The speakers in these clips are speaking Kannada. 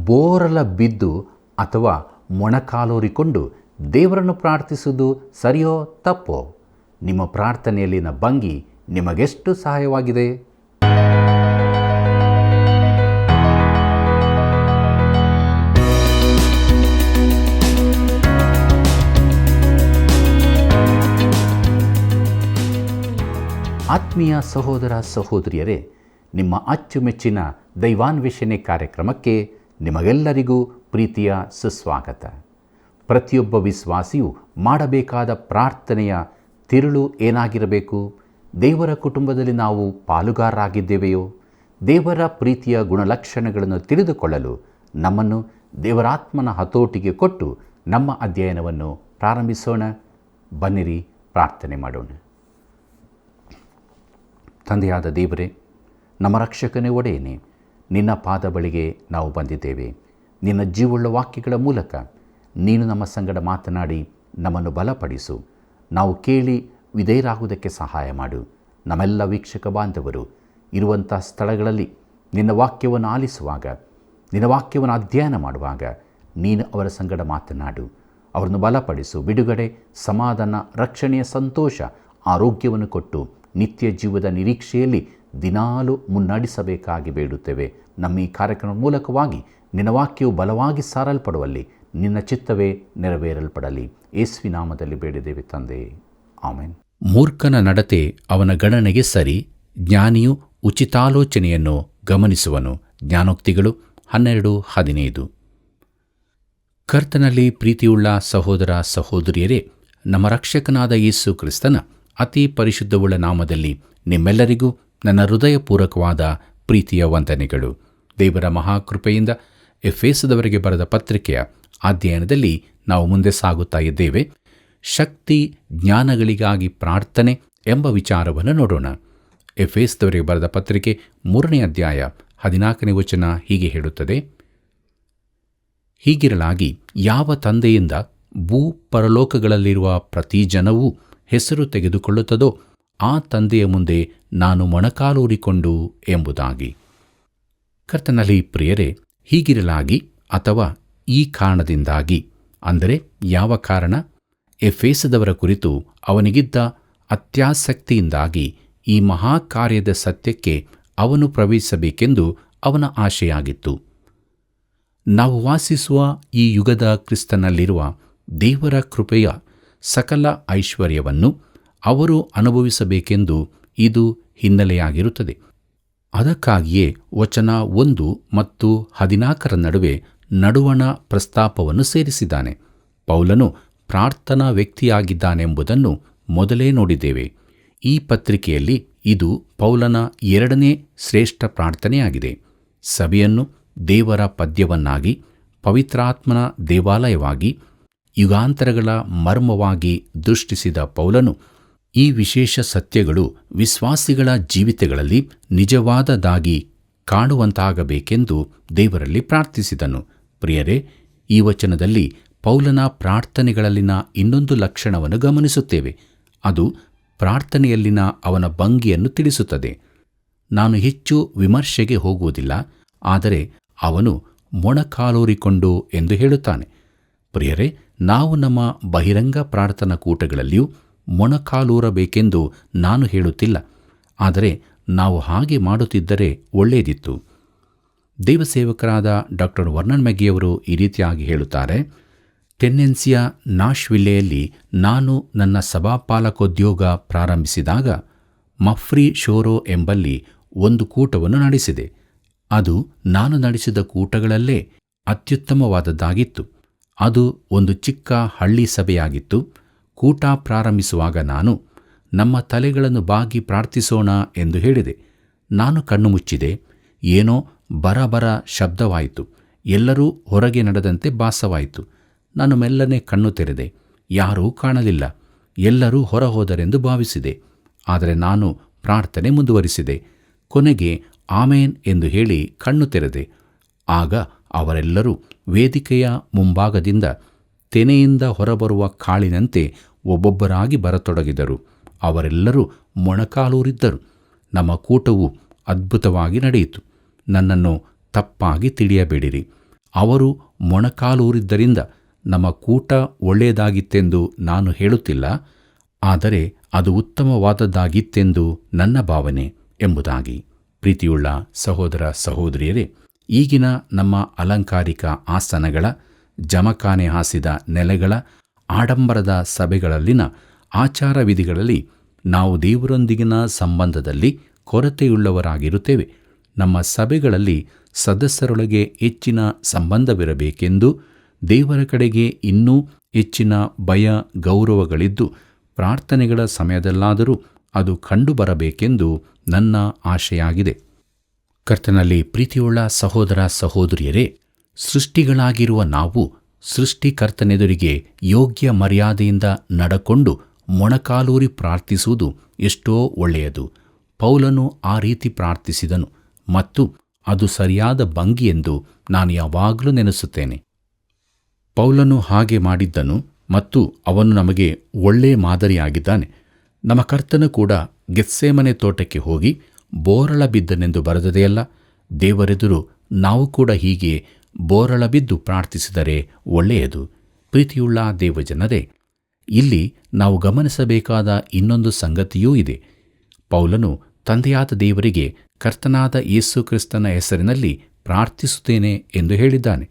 ಬೋರಲ ಬಿದ್ದು ಅಥವಾ ಮೊಣಕಾಲೂರಿಕೊಂಡು ದೇವರನ್ನು ಪ್ರಾರ್ಥಿಸುವುದು ಸರಿಯೋ ತಪ್ಪೋ? ನಿಮ್ಮ ಪ್ರಾರ್ಥನೆಯಲ್ಲಿನ ಭಂಗಿ ನಿಮಗೆಷ್ಟು ಸಹಾಯವಾಗಿದೆ? ಆತ್ಮೀಯ ಸಹೋದರ ಸಹೋದರಿಯರೇ, ನಿಮ್ಮ ಅಚ್ಚುಮೆಚ್ಚಿನ ದೈವಾನ್ವೇಷಣೆ ಕಾರ್ಯಕ್ರಮಕ್ಕೆ ನಿಮಗೆಲ್ಲರಿಗೂ ಪ್ರೀತಿಯ ಸುಸ್ವಾಗತ. ಪ್ರತಿಯೊಬ್ಬ ವಿಶ್ವಾಸಿಯು ಮಾಡಬೇಕಾದ ಪ್ರಾರ್ಥನೆಯ ತಿರುಳು ಏನಾಗಿರಬೇಕು? ದೇವರ ಕುಟುಂಬದಲ್ಲಿ ನಾವು ಪಾಲುಗಾರರಾಗಿದ್ದೇವೆಯೋ? ದೇವರ ಪ್ರೀತಿಯ ಗುಣಲಕ್ಷಣಗಳನ್ನು ತಿಳಿದುಕೊಳ್ಳಲು ನಮ್ಮನ್ನು ದೇವರಾತ್ಮನ ಹತೋಟಿಗೆ ಕೊಟ್ಟು ನಮ್ಮ ಅಧ್ಯಯನವನ್ನು ಪ್ರಾರಂಭಿಸೋಣ. ಬನ್ನಿರಿ, ಪ್ರಾರ್ಥನೆ ಮಾಡೋಣ. ತಂದೆಯಾದ ದೇವರೇ, ನಮ್ಮ ರಕ್ಷಕನೇ, ಒಡೆಯನೇ, ನಿನ್ನ ಪಾದ ಬಳಿಗೆ ನಾವು ಬಂದಿದ್ದೇವೆ. ನಿನ್ನ ಜೀವವುಳ್ಳ ವಾಕ್ಯಗಳ ಮೂಲಕ ನೀನು ನಮ್ಮ ಸಂಗಡ ಮಾತನಾಡಿ ನಮ್ಮನ್ನು ಬಲಪಡಿಸು. ನಾವು ಕೇಳಿ ವಿಧೇಯರಾಗುವುದಕ್ಕೆ ಸಹಾಯ ಮಾಡು. ನಮ್ಮೆಲ್ಲ ವೀಕ್ಷಕ ಬಾಂಧವರು ಇರುವಂಥ ಸ್ಥಳಗಳಲ್ಲಿ ನಿನ್ನ ವಾಕ್ಯವನ್ನು ಆಲಿಸುವಾಗ, ನಿನ್ನ ವಾಕ್ಯವನ್ನು ಅಧ್ಯಯನ ಮಾಡುವಾಗ ನೀನು ಅವರ ಸಂಗಡ ಮಾತನಾಡು. ಅವರನ್ನು ಬಲಪಡಿಸು. ಬಿಡುಗಡೆ, ಸಮಾಧಾನ, ರಕ್ಷಣೆಯ ಸಂತೋಷ, ಆರೋಗ್ಯವನ್ನು ಕೊಟ್ಟು ನಿತ್ಯ ಜೀವದ ನಿರೀಕ್ಷೆಯಲ್ಲಿ ದಿನಾಲು ಮುನ್ನಡೆಸಬೇಕಾಗಿ ಬೇಡುತ್ತೇವೆ. ನಮ್ಮ ಈ ಕಾರ್ಯಕ್ರಮದ ಮೂಲಕವಾಗಿ ನಿನ್ನ ವಾಕ್ಯವು ಬಲವಾಗಿ ಸಾರಲ್ಪಡುವಲ್ಲಿ ನಿನ್ನ ಚಿತ್ತವೇ ನೆರವೇರಲ್ಪಡಲಿ. ಯೇಸುವಿನ ನಾಮದಲ್ಲಿ ಬೇಡಿದ್ದೇವೆ ತಂದೆ, ಆಮೆನ್. ಮೂರ್ಖನ ನಡತೆ ಅವನ ಗಣನೆಗೆ ಸರಿ, ಜ್ಞಾನಿಯು ಉಚಿತಾಲೋಚನೆಯನ್ನು ಗಮನಿಸುವನು. ಜ್ಞಾನೋಕ್ತಿಗಳು 12:15. ಕರ್ತನಲ್ಲಿ ಪ್ರೀತಿಯುಳ್ಳ ಸಹೋದರ ಸಹೋದರಿಯರೇ, ನಮ್ಮ ರಕ್ಷಕನಾದ ಯೇಸು ಕ್ರಿಸ್ತನ ಅತಿ ಪರಿಶುದ್ಧವುಳ್ಳ ನಾಮದಲ್ಲಿ ನಿಮ್ಮೆಲ್ಲರಿಗೂ ನನ್ನ ಹೃದಯಪೂರ್ವಕವಾದ ಪ್ರೀತಿಯ ವಂದನೆಗಳು. ದೇವರ ಮಹಾಕೃಪೆಯಿಂದ ಎಫೆಸದವರಿಗೆ ಬರೆದ ಪತ್ರಿಕೆಯ ಅಧ್ಯಯನದಲ್ಲಿ ನಾವು ಮುಂದೆ ಸಾಗುತ್ತಾ ಇದ್ದೇವೆ. ಶಕ್ತಿ ಜ್ಞಾನಗಳಿಗಾಗಿ ಪ್ರಾರ್ಥನೆ ಎಂಬ ವಿಚಾರವನ್ನು ನೋಡೋಣ. ಎಫೆಸದವರಿಗೆ ಬರೆದ ಪತ್ರಿಕೆ 3ನೇ ಅಧ್ಯಾಯ 14ನೇ ವಚನ ಹೀಗೆ ಹೇಳುತ್ತದೆ: ಹೀಗಿರಲಾಗಿ ಯಾವ ತಂದೆಯಿಂದ ಭೂ ಪರಲೋಕಗಳಲ್ಲಿರುವ ಪ್ರತಿ ಜನವೂ ಹೆಸರು ತೆಗೆದುಕೊಳ್ಳುತ್ತದೋ ಆ ತಂದೆಯ ಮುಂದೆ ನಾನು ಮೊಣಕಾಲೂರಿಕೊಂಡು ಎಂಬುದಾಗಿ. ಕರ್ತನಲ್ಲಿ ಪ್ರಿಯರೇ, ಹೀಗಿರಲಾಗಿ ಅಥವಾ ಈ ಕಾರಣದಿಂದಾಗಿ ಅಂದರೆ ಯಾವ ಕಾರಣ? ಎಫೆಸದವರ ಕುರಿತು ಅವನಿಗಿದ್ದ ಅತ್ಯಾಸಕ್ತಿಯಿಂದಾಗಿ ಈ ಮಹಾಕಾರ್ಯದ ಸತ್ಯಕ್ಕೆ ಅವನು ಪ್ರವೇಶಿಸಬೇಕೆಂದು ಅವನ ಆಶೆಯಾಗಿತ್ತು. ನಾವು ವಾಸಿಸುವ ಈ ಯುಗದ ಕ್ರಿಸ್ತನಲ್ಲಿರುವ ದೇವರ ಕೃಪೆಯ ಸಕಲ ಐಶ್ವರ್ಯವನ್ನು ಅವರು ಅನುಭವಿಸಬೇಕೆಂದು ಇದು ಹಿನ್ನೆಲೆಯಾಗಿರುತ್ತದೆ. ಅದಕ್ಕಾಗಿಯೇ ವಚನ 1 ಮತ್ತು 14 ನಡುವೆ ನಡುವಣ ಪ್ರಸ್ತಾಪವನ್ನು ಸೇರಿಸಿದ್ದಾನೆ. ಪೌಲನು ಪ್ರಾರ್ಥನಾ ವ್ಯಕ್ತಿಯಾಗಿದ್ದಾನೆಂಬುದನ್ನು ಮೊದಲೇ ನೋಡಿದ್ದೇವೆ. ಈ ಪತ್ರಿಕೆಯಲ್ಲಿ ಇದು ಪೌಲನ 2ನೇ ಶ್ರೇಷ್ಠ ಪ್ರಾರ್ಥನೆಯಾಗಿದೆ. ಸಭೆಯನ್ನು ದೇವರ ಪದ್ಯವನ್ನಾಗಿ, ಪವಿತ್ರಾತ್ಮನ ದೇವಾಲಯವಾಗಿ, ಯುಗಾಂತರಗಳ ಮರ್ಮವಾಗಿ ದೃಷ್ಟಿಸಿದ ಪೌಲನು ಈ ವಿಶೇಷ ಸತ್ಯಗಳು ವಿಶ್ವಾಸಿಗಳ ಜೀವಿತಗಳಲ್ಲಿ ನಿಜವಾದದಾಗಿ ಕಾಣುವಂತಾಗಬೇಕೆಂದು ದೇವರಲ್ಲಿ ಪ್ರಾರ್ಥಿಸಿದನು. ಪ್ರಿಯರೇ, ಈ ವಚನದಲ್ಲಿ ಪೌಲನ ಪ್ರಾರ್ಥನೆಗಳಲ್ಲಿನ ಇನ್ನೊಂದು ಲಕ್ಷಣವನ್ನು ಗಮನಿಸುತ್ತೇವೆ. ಅದು ಪ್ರಾರ್ಥನೆಯಲ್ಲಿನ ಅವನ ಭಂಗಿಯನ್ನು ತಿಳಿಸುತ್ತದೆ. ನಾನು ಹೆಚ್ಚು ವಿಮರ್ಶೆಗೆ ಹೋಗುವುದಿಲ್ಲ, ಆದರೆ ಅವನು ಮೊಣಕಾಲೂರಿಕೊಂಡು ಎಂದು ಹೇಳುತ್ತಾನೆ. ಪ್ರಿಯರೇ, ನಾವು ನಮ್ಮ ಬಹಿರಂಗ ಪ್ರಾರ್ಥನಾ ಕೂಟಗಳಲ್ಲಿಯೂ ಮೊಣಕಾಲೂರಬೇಕೆಂದು ನಾನು ಹೇಳುತ್ತಿಲ್ಲ, ಆದರೆ ನಾವು ಹಾಗೆ ಮಾಡುತ್ತಿದ್ದರೆ ಒಳ್ಳೆಯದಿತ್ತು. ದೇವಸೇವಕರಾದ ಡಾಕ್ಟರ್ ವರ್ನನ್ ಮೆಗ್ಗಿಯವರು ಈ ರೀತಿಯಾಗಿ ಹೇಳುತ್ತಾರೆ: ಟೆನ್ನೆನ್ಸಿಯ ನಾಶ್ವಿಲ್ಲೆಯಲ್ಲಿ ನಾನು ನನ್ನ ಸಭಾಪಾಲಕೋದ್ಯೋಗ ಪ್ರಾರಂಭಿಸಿದಾಗ ಮಫ್ರಿ ಶೋರೋ ಎಂಬಲ್ಲಿ ಒಂದು ಕೂಟವನ್ನು ನಡೆಸಿದೆ. ಅದು ನಾನು ನಡೆಸಿದ ಕೂಟಗಳಲ್ಲೇ ಅತ್ಯುತ್ತಮವಾದದ್ದಾಗಿತ್ತು. ಅದು ಒಂದು ಚಿಕ್ಕ ಹಳ್ಳಿ ಸಭೆಯಾಗಿತ್ತು. ಕೂಟ ಪ್ರಾರಂಭಿಸುವಾಗ ನಾನು ನಮ್ಮ ತಲೆಗಳನ್ನು ಬಾಗಿ ಪ್ರಾರ್ಥಿಸೋಣ ಎಂದು ಹೇಳಿದೆ. ನಾನು ಕಣ್ಣು ಮುಚ್ಚಿದೆ. ಏನೋ ಬರಬರ ಶಬ್ದವಾಯಿತು. ಎಲ್ಲರೂ ಹೊರಗೆ ನಡೆದಂತೆ ಭಾಸವಾಯಿತು. ನಾನು ಮೆಲ್ಲನೆ ಕಣ್ಣು ತೆರೆದೆ. ಯಾರೂ ಕಾಣಲಿಲ್ಲ. ಎಲ್ಲರೂ ಹೊರ ಹೋದರೆಂದು ಭಾವಿಸಿದೆ. ಆದರೆ ನಾನು ಪ್ರಾರ್ಥನೆ ಮುಂದುವರಿಸಿದೆ. ಕೊನೆಗೆ ಆಮೇನ್ ಎಂದು ಹೇಳಿ ಕಣ್ಣು ತೆರೆದೆ. ಆಗ ಅವರೆಲ್ಲರೂ ವೇದಿಕೆಯ ಮುಂಭಾಗದಿಂದ ತೆನೆಯಿಂದ ಹೊರಬರುವ ಕಾಳಿನಂತೆ ಒಬ್ಬೊಬ್ಬರಾಗಿ ಬರತೊಡಗಿದರು. ಅವರೆಲ್ಲರೂ ಮೊಣಕಾಲೂರಿದ್ದರು. ನಮ್ಮ ಕೂಟವು ಅದ್ಭುತವಾಗಿ ನಡೆಯಿತು. ನನ್ನನ್ನು ತಪ್ಪಾಗಿ ತಿಳಿಯಬೇಡಿರಿ. ಅವರು ಮೊಣಕಾಲೂರಿದ್ದರಿಂದ ನಮ್ಮ ಕೂಟ ಒಳ್ಳೆಯದಾಗಿತ್ತೆಂದು ನಾನು ಹೇಳುತ್ತಿಲ್ಲ, ಆದರೆ ಅದು ಉತ್ತಮವಾದದ್ದಾಗಿತ್ತೆಂದು ನನ್ನ ಭಾವನೆ ಎಂಬುದಾಗಿ. ಪ್ರೀತಿಯುಳ್ಳ ಸಹೋದರ ಸಹೋದರಿಯರೇ, ಈಗಿನ ನಮ್ಮ ಅಲಂಕಾರಿಕ ಆಸನಗಳ, ಜಮಖಾನೆ ಹಾಸಿದ ನೆಲೆಗಳ, ಆಡಂಬರದ ಸಭೆಗಳಲ್ಲಿನ ಆಚಾರ ವಿಧಿಗಳಲ್ಲಿ ನಾವು ದೇವರೊಂದಿಗಿನ ಸಂಬಂಧದಲ್ಲಿ ಕೊರತೆಯುಳ್ಳವರಾಗಿರುತ್ತೇವೆ. ನಮ್ಮ ಸಭೆಗಳಲ್ಲಿ ಸದಸ್ಯರೊಳಗೆ ಹೆಚ್ಚಿನ ಸಂಬಂಧವಿರಬೇಕೆಂದು, ದೇವರ ಕಡೆಗೆ ಇನ್ನೂ ಹೆಚ್ಚಿನ ಭಯ ಗೌರವಗಳಿದ್ದು ಪ್ರಾರ್ಥನೆಗಳ ಸಮಯದಲ್ಲಾದರೂ ಅದು ಕಂಡುಬರಬೇಕೆಂದು ನನ್ನ ಆಶೆಯಾಗಿದೆ. ಕರ್ತನಲ್ಲಿ ಪ್ರೀತಿಯುಳ್ಳ ಸಹೋದರ ಸಹೋದರಿಯರೇ, ಸೃಷ್ಟಿಗಳಾಗಿರುವ ನಾವು ಸೃಷ್ಟಿಕರ್ತನೆದುರಿಗೆ ಯೋಗ್ಯ ಮರ್ಯಾದೆಯಿಂದ ನಡಕೊಂಡು ಮೊಣಕಾಲೂರಿ ಪ್ರಾರ್ಥಿಸುವುದು ಎಷ್ಟೋ ಒಳ್ಳೆಯದು. ಪೌಲನು ಆ ರೀತಿ ಪ್ರಾರ್ಥಿಸಿದನು ಮತ್ತು ಅದು ಸರಿಯಾದ ಭಂಗಿ ಎಂದು ನಾನು ಯಾವಾಗಲೂ ನೆನೆಸುತ್ತೇನೆ. ಪೌಲನು ಹಾಗೆ ಮಾಡಿದ್ದನು ಮತ್ತು ಅವನು ನಮಗೆ ಒಳ್ಳೆ ಮಾದರಿಯಾಗಿದ್ದಾನೆ. ನಮ್ಮ ಕರ್ತನು ಕೂಡ ಗೆತ್ಸೇಮನೆ ತೋಟಕ್ಕೆ ಹೋಗಿ ಬೋರಳ ಬಿದ್ದನೆಂದು ಬರೆದದೆಯಲ್ಲ. ದೇವರೆದುರು ನಾವು ಕೂಡ ಹೀಗೆ ಬೋರಳ ಬಿದ್ದು ಪ್ರಾರ್ಥಿಸಿದರೆ ಒಳ್ಳೆಯದು. ಪ್ರೀತಿಯುಳ್ಳ ದೇವಜನರೇ, ಇಲ್ಲಿ ನಾವು ಗಮನಿಸಬೇಕಾದ ಇನ್ನೊಂದು ಸಂಗತಿಯೂ ಇದೆ. ಪೌಲನು ತಂದೆಯಾದ ದೇವರಿಗೆ ಕರ್ತನಾದ ಯೇಸು ಕ್ರಿಸ್ತನ ಹೆಸರಿನಲ್ಲಿ ಪ್ರಾರ್ಥಿಸುತ್ತೇನೆ ಎಂದು ಹೇಳಿದ್ದಾನೆ.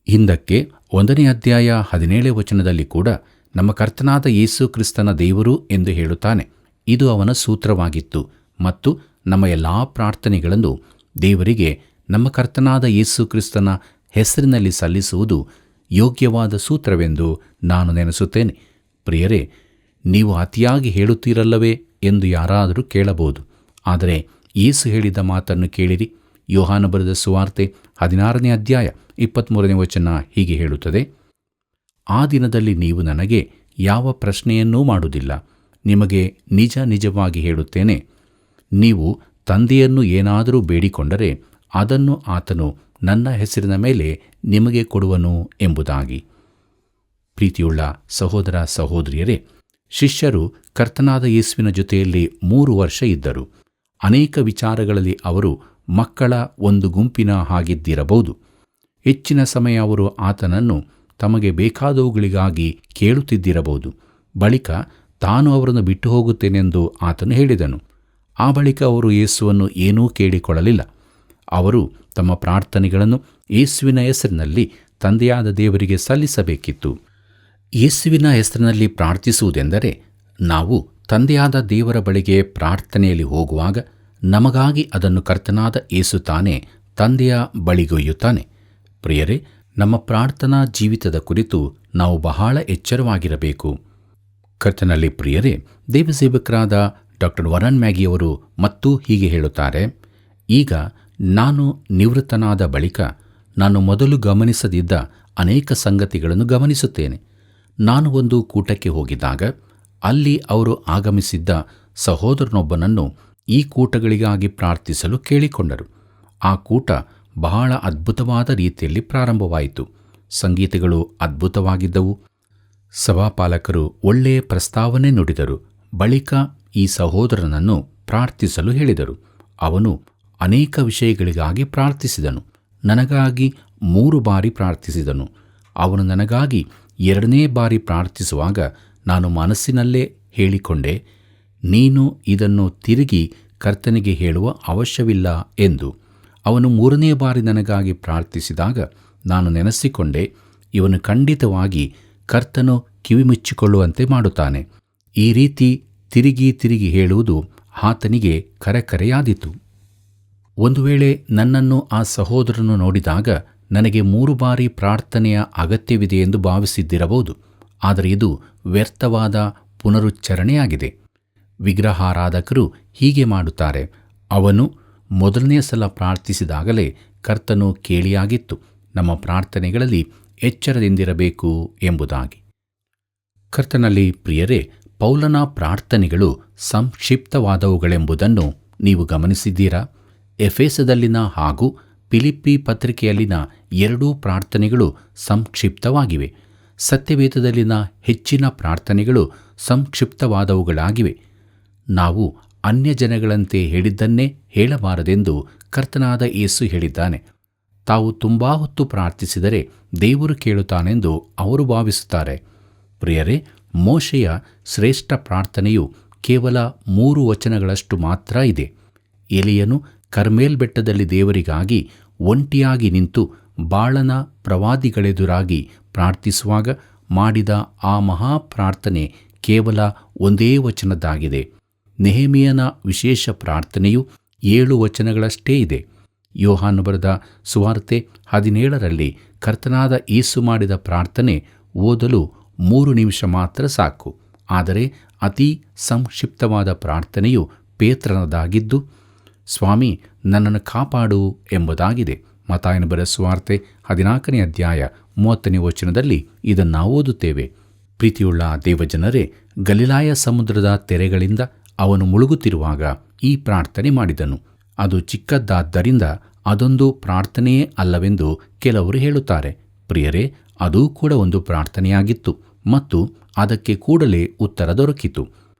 ಹಿಂದಕ್ಕೆ 1ನೇ ಅಧ್ಯಾಯ 17ನೇ ವಚನದಲ್ಲಿ ಕೂಡ ನಮ್ಮ ಕರ್ತನಾದ ಯೇಸು ಕ್ರಿಸ್ತನ ದೇವರು ಎಂದು ಹೇಳುತ್ತಾನೆ. ಇದು ಅವನ ಸೂತ್ರವಾಗಿತ್ತು ಮತ್ತು ನಮ್ಮ ಎಲ್ಲ ಪ್ರಾರ್ಥನೆಗಳನ್ನು ದೇವರಿಗೆ ನಮ್ಮ ಕರ್ತನಾದ ಯೇಸು ಕ್ರಿಸ್ತನ ಹೆಸರಿನಲ್ಲಿ ಸಲ್ಲಿಸುವುದು ಯೋಗ್ಯವಾದ ಸೂತ್ರವೆಂದು ನಾನು ನೆನೆಸುತ್ತೇನೆ. ಪ್ರಿಯರೇ, ನೀವು ಅತಿಯಾಗಿ ಹೇಳುತ್ತೀರಲ್ಲವೇ ಎಂದು ಯಾರಾದರೂ ಕೇಳಬಹುದು. ಆದರೆ ಯೇಸು ಹೇಳಿದ ಮಾತನ್ನು ಕೇಳಿರಿ. ಯೋಹಾನ ಬರೆದ ಸುವಾರ್ತೆ 16ನೇ ಅಧ್ಯಾಯ 23ನೇ ವಚನ ಹೀಗೆ ಹೇಳುತ್ತದೆ: ಆ ದಿನದಲ್ಲಿ ನೀವು ನನಗೆ ಯಾವ ಪ್ರಶ್ನೆಯನ್ನೂ ಮಾಡುವುದಿಲ್ಲ. ನಿಮಗೆ ನಿಜ ನಿಜವಾಗಿ ಹೇಳುತ್ತೇನೆ, ನೀವು ತಂದೆಯನ್ನು ಏನಾದರೂ ಬೇಡಿಕೊಂಡರೆ ಅದನ್ನು ಆತನು ನನ್ನ ಹೆಸರಿನ ಮೇಲೆ ನಿಮಗೆ ಕೊಡುವನು ಎಂಬುದಾಗಿ. ಪ್ರೀತಿಯುಳ್ಳ ಸಹೋದರ ಸಹೋದರಿಯರೇ, ಶಿಷ್ಯರು ಕರ್ತನಾದ ಯೇಸುವಿನ ಜೊತೆಯಲ್ಲಿ 3 ವರ್ಷ ಇದ್ದರು. ಅನೇಕ ವಿಚಾರಗಳಲ್ಲಿ ಅವರು ಮಕ್ಕಳ ಒಂದು ಗುಂಪಿನ ಹಾಗಿದ್ದಿರಬಹುದು. ಹೆಚ್ಚಿನ ಸಮಯ ಅವರು ಆತನನ್ನು ತಮಗೆ ಬೇಕಾದವುಗಳಿಗಾಗಿ ಕೇಳುತ್ತಿದ್ದಿರಬಹುದು. ಬಳಿಕ ತಾನು ಅವರನ್ನು ಬಿಟ್ಟು ಹೋಗುತ್ತೇನೆಂದು ಆತನು ಹೇಳಿದನು. ಆ ಬಳಿಕ ಅವರು ಯೇಸುವನ್ನು ಏನೂ ಕೇಳಿಕೊಳ್ಳಲಿಲ್ಲ. ಅವರು ತಮ್ಮ ಪ್ರಾರ್ಥನೆಗಳನ್ನು ಯೇಸುವಿನ ಹೆಸರಿನಲ್ಲಿ ತಂದೆಯಾದ ದೇವರಿಗೆ ಸಲ್ಲಿಸಬೇಕಿತ್ತು. ಯೇಸುವಿನ ಹೆಸರಿನಲ್ಲಿ ಪ್ರಾರ್ಥಿಸುವುದೆಂದರೆ ನಾವು ತಂದೆಯಾದ ದೇವರ ಬಳಿಗೆ ಪ್ರಾರ್ಥನೆಯಲ್ಲಿ ಹೋಗುವಾಗ ನಮಗಾಗಿ ಅದನ್ನು ಕರ್ತನಾದ ಯೇಸು ತಾನೇ ತಂದೆಯ ಬಳಿಗೊಯ್ಯುತ್ತಾನೆ. ಪ್ರಿಯರೇ, ನಮ್ಮ ಪ್ರಾರ್ಥನಾ ಜೀವಿತದ ಕುರಿತು ನಾವು ಬಹಳ ಎಚ್ಚರವಾಗಿರಬೇಕು. ಕರ್ತನಲ್ಲಿ ಪ್ರಿಯರೇ, ದೇವಸೇವಕರಾದ ಡಾಕ್ಟರ್ ವರನ್ ಮ್ಯಾಗಿಯವರು ಮತ್ತೂ ಹೀಗೆ ಹೇಳುತ್ತಾರೆ: ಈಗ ನಾನು ನಿವೃತ್ತನಾದ ಬಳಿಕ ನಾನು ಮೊದಲು ಗಮನಿಸದಿದ್ದ ಅನೇಕ ಸಂಗತಿಗಳನ್ನು ಗಮನಿಸುತ್ತೇನೆ. ನಾನು ಒಂದು ಕೂಟಕ್ಕೆ ಹೋಗಿದ್ದಾಗ ಅಲ್ಲಿ ಅವರು ಆಗಮಿಸಿದ್ದ ಸಹೋದರನೊಬ್ಬನನ್ನು ಈ ಕೂಟಗಳಿಗಾಗಿ ಪ್ರಾರ್ಥಿಸಲು ಕೇಳಿಕೊಂಡರು. ಆ ಕೂಟ ಬಹಳ ಅದ್ಭುತವಾದ ರೀತಿಯಲ್ಲಿ ಪ್ರಾರಂಭವಾಯಿತು. ಸಂಗೀತಗಳು ಅದ್ಭುತವಾಗಿದ್ದವು. ಸಭಾಪಾಲಕರು ಒಳ್ಳೆಯ ಪ್ರಸ್ತಾವನೆ ನುಡಿದರು. ಬಳಿಕ ಈ ಸಹೋದರನನ್ನು ಪ್ರಾರ್ಥಿಸಲು ಹೇಳಿದರು. ಅವನು ಅನೇಕ ವಿಷಯಗಳಿಗಾಗಿ ಪ್ರಾರ್ಥಿಸಿದನು. ನನಗಾಗಿ 3 ಬಾರಿ ಪ್ರಾರ್ಥಿಸಿದನು. ಅವನು ನನಗಾಗಿ 2ನೇ ಬಾರಿ ಪ್ರಾರ್ಥಿಸುವಾಗ ನಾನು ಮನಸ್ಸಿನಲ್ಲೇ ಹೇಳಿಕೊಂಡೆ, ನೀನು ಇದನ್ನು ತಿರುಗಿ ಕರ್ತನಿಗೆ ಹೇಳುವ ಅವಶ್ಯವಿಲ್ಲ ಎಂದು. ಅವನು 3ನೇ ಬಾರಿ ನನಗಾಗಿ ಪ್ರಾರ್ಥಿಸಿದಾಗ ನಾನು ನೆನೆಸಿಕೊಂಡೆ, ಇವನು ಖಂಡಿತವಾಗಿ ಕರ್ತನು ಕಿವಿಮುಚ್ಚಿಕೊಳ್ಳುವಂತೆ ಮಾಡುತ್ತಾನೆ. ಈ ರೀತಿ ತಿರುಗಿ ತಿರುಗಿ ಹೇಳುವುದು ಆತನಿಗೆ ಕರೆಕರೆಯಾದೀತು. ಒಂದು ವೇಳೆ ನನ್ನನ್ನು ಆ ಸಹೋದರನು ನೋಡಿದಾಗ ನನಗೆ 3 ಬಾರಿ ಪ್ರಾರ್ಥನೆಯ ಅಗತ್ಯವಿದೆ ಎಂದು ಭಾವಿಸಿದ್ದಿರಬಹುದು. ಆದರೆ ಇದು ವ್ಯರ್ಥವಾದ ಪುನರುಚ್ಚಾರಣೆಯಾಗಿದೆ. ವಿಗ್ರಹಾರಾಧಕರು ಹೀಗೆ ಮಾಡುತ್ತಾರೆ. ಅವನು ಮೊದಲನೇ ಸಲ ಪ್ರಾರ್ಥಿಸಿದಾಗಲೇ ಕರ್ತನು ಕೇಳಿಯಾಗಿತ್ತು. ನಮ್ಮ ಪ್ರಾರ್ಥನೆಗಳಲ್ಲಿ ಎಚ್ಚರದಿಂದಿರಬೇಕು ಎಂಬುದಾಗಿ. ಕರ್ತನಲ್ಲಿ ಪ್ರಿಯರೇ, ಪೌಲನ ಪ್ರಾರ್ಥನೆಗಳು ಸಂಕ್ಷಿಪ್ತವಾದವುಗಳೆಂಬುದನ್ನು ನೀವು ಗಮನಿಸಿದ್ದೀರಾ? ಎಫೆಸದಲ್ಲಿನ ಹಾಗೂ ಫಿಲಿಪ್ಪಿ ಪತ್ರಿಕೆಯಲ್ಲಿನ 2 ಪ್ರಾರ್ಥನೆಗಳು ಸಂಕ್ಷಿಪ್ತವಾಗಿವೆ. ಸತ್ಯವೇದದಲ್ಲಿನ ಹೆಚ್ಚಿನ ಪ್ರಾರ್ಥನೆಗಳು ಸಂಕ್ಷಿಪ್ತವಾದವುಗಳಾಗಿವೆ. ನಾವು ಅನ್ಯಜನಗಳಂತೆ ಹೇಳಿದ್ದನ್ನೇ ಹೇಳಬಾರದೆಂದು ಕರ್ತನಾದ ಯೇಸು ಹೇಳಿದ್ದಾನೆ. ತಾವು ತುಂಬ ಹೊತ್ತು ಪ್ರಾರ್ಥಿಸಿದರೆ ದೇವರು ಕೇಳುತ್ತಾನೆಂದು ಅವರು ಭಾವಿಸುತ್ತಾರೆ. ಪ್ರಿಯರೇ, ಮೋಶೆಯ ಶ್ರೇಷ್ಠ ಪ್ರಾರ್ಥನೆಯು ಕೇವಲ 3 ವಚನಗಳಷ್ಟು ಮಾತ್ರ ಇದೆ. ಎಲಿಯನು ಕರ್ಮೇಲ್ ಬೆಟ್ಟದಲ್ಲಿ ದೇವರಿಗಾಗಿ ಒಂಟಿಯಾಗಿ ನಿಂತು ಬಾಳನ ಪ್ರವಾದಿಗಳೆದುರಾಗಿ ಪ್ರಾರ್ಥಿಸುವಾಗ ಮಾಡಿದ ಆ ಮಹಾಪ್ರಾರ್ಥನೆ ಕೇವಲ 1 ವಚನದ್ದಾಗಿದೆ. ನೆಹೆಮೀಯನ ವಿಶೇಷ ಪ್ರಾರ್ಥನೆಯು 7 ವಚನಗಳಷ್ಟೇ ಇದೆ. ಯೋಹಾನ ಬರೆದ ಸುವಾರ್ತೆ 17ರಲ್ಲಿ ಕರ್ತನಾದ ಯೇಸು ಮಾಡಿದ ಪ್ರಾರ್ಥನೆ ಓದಲು 3 ನಿಮಿಷ ಮಾತ್ರ ಸಾಕು. ಆದರೆ ಅತಿ ಸಂಕ್ಷಿಪ್ತವಾದ ಪ್ರಾರ್ಥನೆಯು ಪೇತ್ರನದಾಗಿದ್ದು, ಸ್ವಾಮಿ ನನ್ನನ್ನು ಕಾಪಾಡು ಎಂಬುದಾಗಿದೆ. ಮತ್ತಾಯನ ಬರೆದ ಸುವಾರ್ತೆ 14ನೇ ಅಧ್ಯಾಯ 30ನೇ ವಚನದಲ್ಲಿ ಇದನ್ನು ನಾವು ಓದುತ್ತೇವೆ. ಪ್ರೀತಿಯುಳ್ಳ ದೇವಜನರೇ, ಗಲಿಲಾಯ ಸಮುದ್ರದ ತೆರೆಗಳಿಂದ ಅವನು ಮುಳುಗುತ್ತಿರುವಾಗ ಈ ಪ್ರಾರ್ಥನೆ ಮಾಡಿದನು. ಅದು ಚಿಕ್ಕದ್ದಾದ್ದರಿಂದ ಅದೊಂದು ಪ್ರಾರ್ಥನೆಯೇ ಅಲ್ಲವೆಂದು ಕೆಲವರು ಹೇಳುತ್ತಾರೆ. ಪ್ರಿಯರೇ, ಅದೂ ಕೂಡ ಒಂದು ಪ್ರಾರ್ಥನೆಯಾಗಿತ್ತು ಮತ್ತು ಅದಕ್ಕೆ ಕೂಡಲೇ ಉತ್ತರ ದೊರಕಿತು.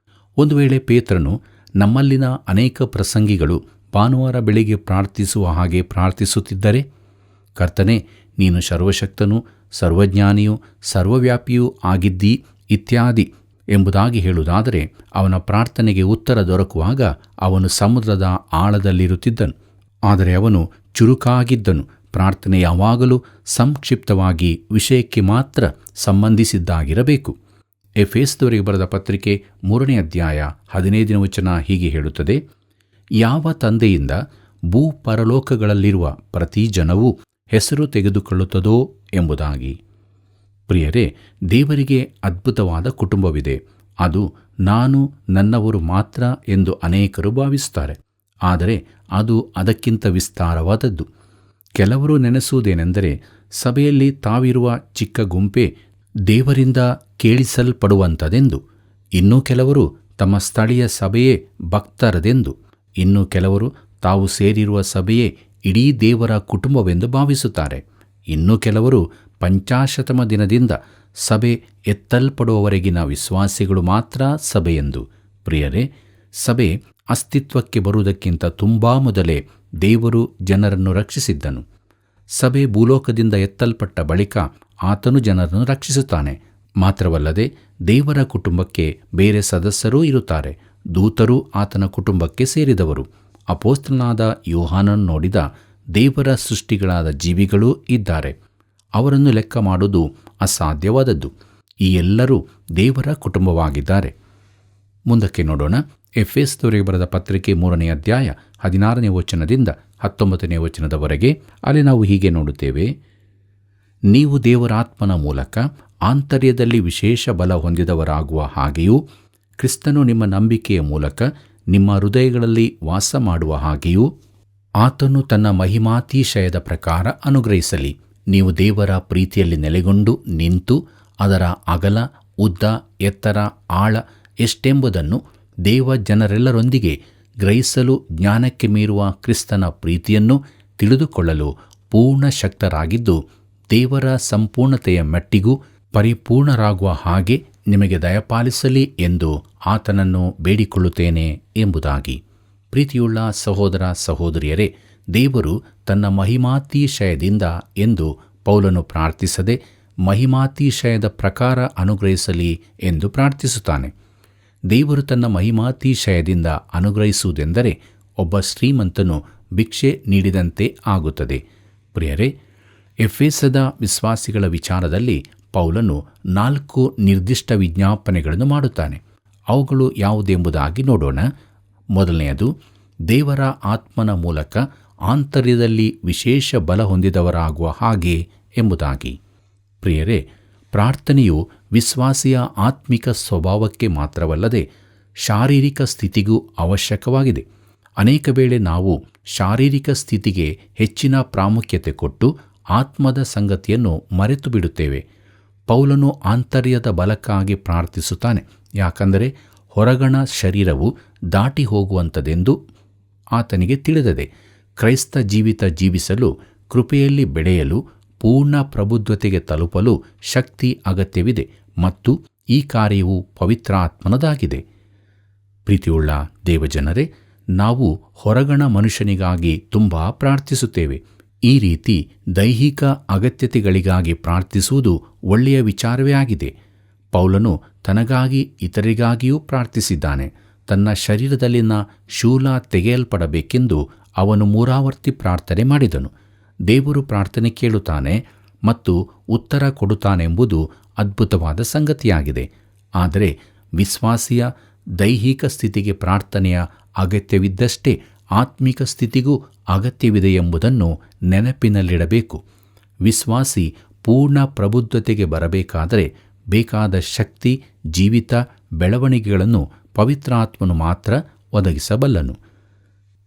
ಒಂದು ವೇಳೆ ಪೇತ್ರನು ನಮ್ಮಲ್ಲಿನ ಅನೇಕ ಪ್ರಸಂಗಿಗಳು ಭಾನುವಾರ ಬೆಳಿಗ್ಗೆ ಪ್ರಾರ್ಥಿಸುವ ಹಾಗೆ ಪ್ರಾರ್ಥಿಸುತ್ತಿದ್ದರೆ, ಕರ್ತನೇ ನೀನು ಸರ್ವಶಕ್ತನೂ ಸರ್ವಜ್ಞಾನಿಯೂ ಸರ್ವವ್ಯಾಪಿಯೂ ಆಗಿದ್ದೀ ಇತ್ಯಾದಿ ಎಂಬುದಾಗಿ ಹೇಳುವುದಾದರೆ, ಅವನ ಪ್ರಾರ್ಥನೆಗೆ ಉತ್ತರ ದೊರಕುವಾಗ ಅವನು ಸಮುದ್ರದ ಆಳದಲ್ಲಿರುತ್ತಿದ್ದನು. ಆದರೆ ಅವನು ಚುರುಕಾಗಿದ್ದನು. ಪ್ರಾರ್ಥನೆ ಯಾವಾಗಲೂ ಸಂಕ್ಷಿಪ್ತವಾಗಿ ವಿಷಯಕ್ಕೆ ಮಾತ್ರ ಸಂಬಂಧಿಸಿದ್ದಾಗಿರಬೇಕು. ಎಫೆಸದವರಿಗೆ ಬರೆದ ಪತ್ರಿಕೆ 3ನೇ ಅಧ್ಯಾಯ 15ನೇ ವಚನ ಹೀಗೆ ಹೇಳುತ್ತದೆ: ಯಾವ ತಂದೆಯಿಂದ ಭೂಪರಲೋಕಗಳಲ್ಲಿರುವ ಪ್ರತಿ ಜನವೂ ಹೆಸರು ತೆಗೆದುಕೊಳ್ಳುತ್ತದೋ ಎಂಬುದಾಗಿ. ಪ್ರಿಯರೇ, ದೇವರಿಗೆ ಅದ್ಭುತವಾದ ಕುಟುಂಬವಿದೆ. ಅದು ನಾನು ನನ್ನವರು ಮಾತ್ರ ಎಂದು ಅನೇಕರು ಭಾವಿಸುತ್ತಾರೆ. ಆದರೆ ಅದು ಅದಕ್ಕಿಂತ ವಿಸ್ತಾರವಾದದ್ದು. ಕೆಲವರು ನೆನೆಸುವುದೇನೆಂದರೆ, ಸಭೆಯಲ್ಲಿ ತಾವಿರುವ ಚಿಕ್ಕ ಗುಂಪೇ ದೇವರಿಂದ ಕೇಳಿಸಲ್ಪಡುವಂಥದೆಂದು. ಇನ್ನೂ ಕೆಲವರು ತಮ್ಮ ಸ್ಥಳೀಯ ಸಭೆಯೇ ಭಕ್ತರದೆಂದು. ಇನ್ನೂ ಕೆಲವರು ತಾವು ಸೇರಿರುವ ಸಭೆಯೇ ಇಡೀ ದೇವರ ಕುಟುಂಬವೆಂದು ಭಾವಿಸುತ್ತಾರೆ. ಇನ್ನೂ ಕೆಲವರು ಪಂಚಾಶತಮ ದಿನದಿಂದ ಸಭೆ ಎತ್ತಲ್ಪಡುವವರೆಗಿನ ವಿಶ್ವಾಸಿಗಳು ಮಾತ್ರ ಸಭೆಯೆಂದು. ಪ್ರಿಯರೇ, ಸಭೆ ಅಸ್ತಿತ್ವಕ್ಕೆ ಬರುವುದಕ್ಕಿಂತ ತುಂಬ ಮೊದಲೇ ದೇವರು ಜನರನ್ನು ರಕ್ಷಿಸಿದ್ದನು. ಸಭೆ ಭೂಲೋಕದಿಂದ ಎತ್ತಲ್ಪಟ್ಟ ಬಳಿಕ ಆತನು ಜನರನ್ನು ರಕ್ಷಿಸುತ್ತಾನೆ. ಮಾತ್ರವಲ್ಲದೆ ದೇವರ ಕುಟುಂಬಕ್ಕೆ ಬೇರೆ ಸದಸ್ಯರೂ ಇರುತ್ತಾರೆ. ದೂತರು ಆತನ ಕುಟುಂಬಕ್ಕೆ ಸೇರಿದವರು. ಅಪೊಸ್ತಲನಾದ ಯೋಹಾನನು ನೋಡಿದ ದೇವರ ಸೃಷ್ಟಿಗಳಾದ ಜೀವಿಗಳೂ ಇದ್ದಾರೆ. ಅವರನ್ನು ಲೆಕ್ಕ ಮಾಡುವುದು ಅಸಾಧ್ಯವಾದದ್ದು. ಈ ಎಲ್ಲರೂ ದೇವರ ಕುಟುಂಬವಾಗಿದ್ದಾರೆ. ಮುಂದಕ್ಕೆ ನೋಡೋಣ. ಎಫೆಸದವರಿಗೆ ಬರೆದ ಪತ್ರಿಕೆ 3ನೇ ಅಧ್ಯಾಯ 16ನೇ ವಚನದಿಂದ 19ನೇ ವಚನದವರೆಗೆ. ಅಲ್ಲಿ ನಾವು ಹೀಗೆ ನೋಡುತ್ತೇವೆ: ನೀವು ದೇವರಾತ್ಮನ ಮೂಲಕ ಆಂತರ್ಯದಲ್ಲಿ ವಿಶೇಷ ಬಲ ಹೊಂದಿದವರಾಗುವ ಹಾಗೆಯೂ, ಕ್ರಿಸ್ತನು ನಿಮ್ಮ ನಂಬಿಕೆಯ ಮೂಲಕ ನಿಮ್ಮ ಹೃದಯಗಳಲ್ಲಿ ವಾಸ ಮಾಡುವ ಹಾಗೆಯೂ ಆತನು ತನ್ನ ಮಹಿಮಾತಿಶಯದ ಪ್ರಕಾರ ಅನುಗ್ರಹಿಸಲಿ. ನೀವು ದೇವರ ಪ್ರೀತಿಯಲ್ಲಿ ನೆಲೆಗೊಂಡು ನಿಂತು ಅದರ ಅಗಲ, ಉದ್ದ, ಎತ್ತರ, ಆಳ ಎಷ್ಟೆಂಬುದನ್ನು ದೇವ ಜನರೆಲ್ಲರೊಂದಿಗೆ ಗ್ರಹಿಸಲು ಜ್ಞಾನಕ್ಕೆ ಮೀರುವ ಕ್ರಿಸ್ತನ ಪ್ರೀತಿಯನ್ನು ತಿಳಿದುಕೊಳ್ಳಲು ಪೂರ್ಣ ಶಕ್ತರಾಗಿದ್ದು, ದೇವರ ಸಂಪೂರ್ಣತೆಯ ಮೆಟ್ಟಿಗೂ ಪರಿಪೂರ್ಣರಾಗುವ ಹಾಗೆ ನಿಮಗೆ ದಯಪಾಲಿಸಲಿ ಎಂದು ಆತನನ್ನು ಬೇಡಿಕೊಳ್ಳುತ್ತೇನೆ ಎಂಬುದಾಗಿ. ಪ್ರೀತಿಯುಳ್ಳ ಸಹೋದರ ಸಹೋದರಿಯರೇ, ದೇವರು ತನ್ನ ಮಹಿಮಾತಿಶಯದಿಂದ ಎಂದು ಪೌಲನು ಪ್ರಾರ್ಥಿಸದೆ ಮಹಿಮಾತಿಶಯದ ಪ್ರಕಾರ ಅನುಗ್ರಹಿಸಲಿ ಎಂದು ಪ್ರಾರ್ಥಿಸುತ್ತಾನೆ. ದೇವರು ತನ್ನ ಮಹಿಮಾತಿಶಯದಿಂದ ಅನುಗ್ರಹಿಸುವುದೆಂದರೆ ಒಬ್ಬ ಶ್ರೀಮಂತನು ಭಿಕ್ಷೆ ನೀಡಿದಂತೆ ಆಗುತ್ತದೆ. ಪ್ರಿಯರೇ, ಎಫೆಸದ ವಿಶ್ವಾಸಿಗಳ ವಿಚಾರದಲ್ಲಿ ಪೌಲನು 4 ನಿರ್ದಿಷ್ಟ ವಿಜ್ಞಾಪನೆಗಳನ್ನು ಮಾಡುತ್ತಾನೆ. ಅವುಗಳು ಯಾವುದೆಂಬುದಾಗಿ ನೋಡೋಣ. ಮೊದಲನೆಯದು, ದೇವರ ಆತ್ಮನ ಮೂಲಕ ಆಂತರ್ಯದಲ್ಲಿ ವಿಶೇಷ ಬಲ ಹೊಂದಿದವರಾಗುವ ಹಾಗೆ ಎಂಬುದಾಗಿ. ಪ್ರಿಯರೇ, ಪ್ರಾರ್ಥನೆಯು ವಿಶ್ವಾಸಿಯ ಆತ್ಮಿಕ ಸ್ವಭಾವಕ್ಕೆ ಮಾತ್ರವಲ್ಲದೆ ಶಾರೀರಿಕ ಸ್ಥಿತಿಗೂ ಅವಶ್ಯಕವಾಗಿದೆ. ಅನೇಕ ವೇಳೆ ನಾವು ಶಾರೀರಿಕ ಸ್ಥಿತಿಗೆ ಹೆಚ್ಚಿನ ಪ್ರಾಮುಖ್ಯತೆ ಕೊಟ್ಟು ಆತ್ಮದ ಸಂಗತಿಯನ್ನು ಮರೆತು ಬಿಡುತ್ತೇವೆ. ಪೌಲನು ಆಂತರ್ಯದ ಬಲಕ್ಕಾಗಿ ಪ್ರಾರ್ಥಿಸುತ್ತಾನೆ. ಯಾಕಂದರೆ ಹೊರಗಣ ಶರೀರವು ದಾಟಿ ಹೋಗುವಂಥದ್ದೆಂದು ಆತನಿಗೆ ತಿಳಿದದೆ. ಕ್ರೈಸ್ತ ಜೀವಿತ ಜೀವಿಸಲು, ಕೃಪೆಯಲ್ಲಿ ಬೆಳೆಯಲು, ಪೂರ್ಣ ಪ್ರಬುದ್ಧತೆಗೆ ತಲುಪಲು ಶಕ್ತಿ ಅಗತ್ಯವಿದೆ ಮತ್ತು ಈ ಕಾರ್ಯವು ಪವಿತ್ರಾತ್ಮನದಾಗಿದೆ. ಪ್ರೀತಿಯುಳ್ಳ ದೇವಜನರೇ, ನಾವು ಹೊರಗಣ ಮನುಷ್ಯನಿಗಾಗಿ ತುಂಬ ಪ್ರಾರ್ಥಿಸುತ್ತೇವೆ. ಈ ರೀತಿ ದೈಹಿಕ ಅಗತ್ಯತೆಗಳಿಗಾಗಿ ಪ್ರಾರ್ಥಿಸುವುದು ಒಳ್ಳೆಯ ವಿಚಾರವೇ ಆಗಿದೆ. ಪೌಲನು ತನಗಾಗಿ ಇತರರಿಗಾಗಿಯೂ ಪ್ರಾರ್ಥಿಸಿದ್ದಾನೆ. ತನ್ನ ಶರೀರದಲ್ಲಿನ ಶೂಲ ತೆಗೆಯಲ್ಪಡಬೇಕೆಂದು ಅವನು 3 ಆವರ್ತಿ ಪ್ರಾರ್ಥನೆ ಮಾಡಿದನು. ದೇವರು ಪ್ರಾರ್ಥನೆ ಕೇಳುತ್ತಾನೆ ಮತ್ತು ಉತ್ತರ ಕೊಡುತ್ತಾನೆಂಬುದು ಅದ್ಭುತವಾದ ಸಂಗತಿಯಾಗಿದೆ. ಆದರೆ ವಿಶ್ವಾಸಿಯ ದೈಹಿಕ ಸ್ಥಿತಿಗೆ ಪ್ರಾರ್ಥನೆಯ ಅಗತ್ಯವಿದ್ದಷ್ಟೇ ಆತ್ಮಿಕ ಸ್ಥಿತಿಗೂ ಅಗತ್ಯವಿದೆ ಎಂಬುದನ್ನು ನೆನಪಿನಲ್ಲಿಡಬೇಕು. ವಿಶ್ವಾಸಿ ಪೂರ್ಣ ಪ್ರಬುದ್ಧತೆಗೆ ಬರಬೇಕಾದರೆ ಬೇಕಾದ ಶಕ್ತಿ, ಜೀವಿತ, ಬೆಳವಣಿಗೆಗಳನ್ನು ಪವಿತ್ರಾತ್ಮನು ಮಾತ್ರ ಒದಗಿಸಬಲ್ಲನು.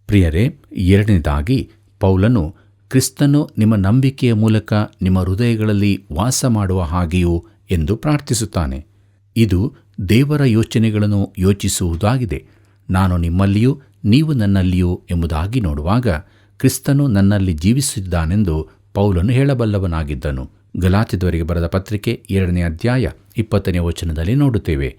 ಪ್ರಿಯರೇ, 2ನೇದಾಗಿ ಪೌಲನು ಕ್ರಿಸ್ತನು ನಿಮ್ಮ ನಂಬಿಕೆಯ ಮೂಲಕ ನಿಮ್ಮ ಹೃದಯಗಳಲ್ಲಿ ವಾಸ ಮಾಡುವ ಹಾಗೆಯೂ ಎಂದು ಪ್ರಾರ್ಥಿಸುತ್ತಾನೆ. ಇದು ದೇವರ ಯೋಚನೆಗಳನ್ನು ಯೋಚಿಸುವುದಾಗಿದೆ. ನಾನು ನಿಮ್ಮಲ್ಲಿಯೂ ನೀವು ನನ್ನಲ್ಲಿಯೂ ಎಂಬುದಾಗಿ ನೋಡುವಾಗ ಕ್ರಿಸ್ತನು ನನ್ನಲ್ಲಿ ಜೀವಿಸಿದ್ದಾನೆಂದು ಪೌಲನು ಹೇಳಬಲ್ಲವನಾಗಿದ್ದನು. ಗಲಾತ್ಯದವರಿಗೆ ಬರೆದ ಪತ್ರಿಕೆ 2ನೇ ಅಧ್ಯಾಯ 20ನೇ ವಚನದಲ್ಲಿ ನೋಡುತ್ತೇವೆ.